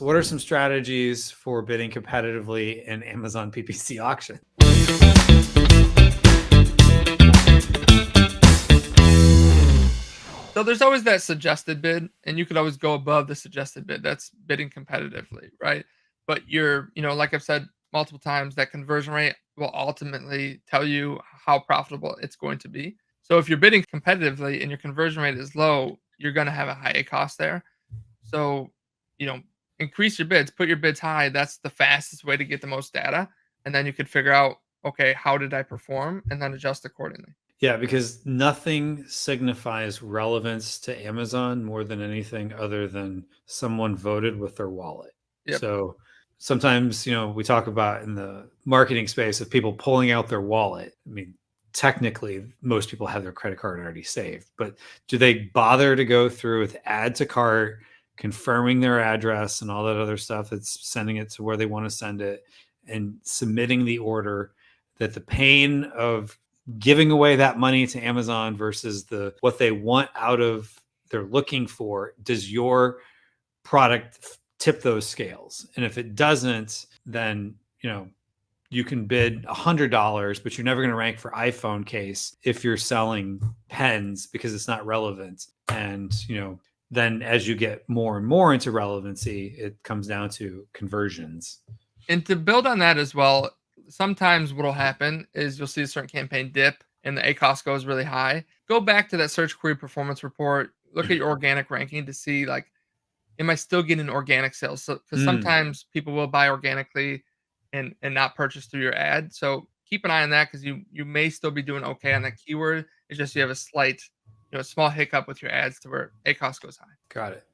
What are some strategies for bidding competitively in Amazon PPC auction? So there's always that suggested bid, and you could always go above the suggested bid. That's bidding competitively, right? But like I've said multiple times, that conversion rate will ultimately tell you how profitable it's going to be. So if you're bidding competitively and your conversion rate is low, you're going to have a high cost there. So, you know, increase your bids, put your bids high. That's the fastest way to get the most data. And then you could figure out, okay, how did I perform? And then adjust accordingly. Yeah, because nothing signifies relevance to Amazon more than anything other than someone voted with their wallet. Yep. So sometimes, we talk about in the marketing space of people pulling out their wallet. I mean, technically, most people have their credit card already saved, but do they bother to go through with add to cart, confirming their address and all that other stuff that's sending it to where they want to send it and submitting the order? That the pain of giving away that money to Amazon versus what they want out of they're looking for, does your product tip those scales? And if it doesn't, then you can bid $100, but you're never going to rank for iPhone case if you're selling pens because it's not relevant. And then as you get more and more into relevancy, it comes down to conversions. And to build on that as well, sometimes what'll happen is you'll see a certain campaign dip and the ACoS goes really high. Go back to that search query performance report, look at your organic ranking to see, like, am I still getting organic sales? So because sometimes people will buy organically and not purchase through your ad. So keep an eye on that because you may still be doing okay on that keyword. It's just you have a slight, small hiccup with your ads to where ACoS goes high. Got it.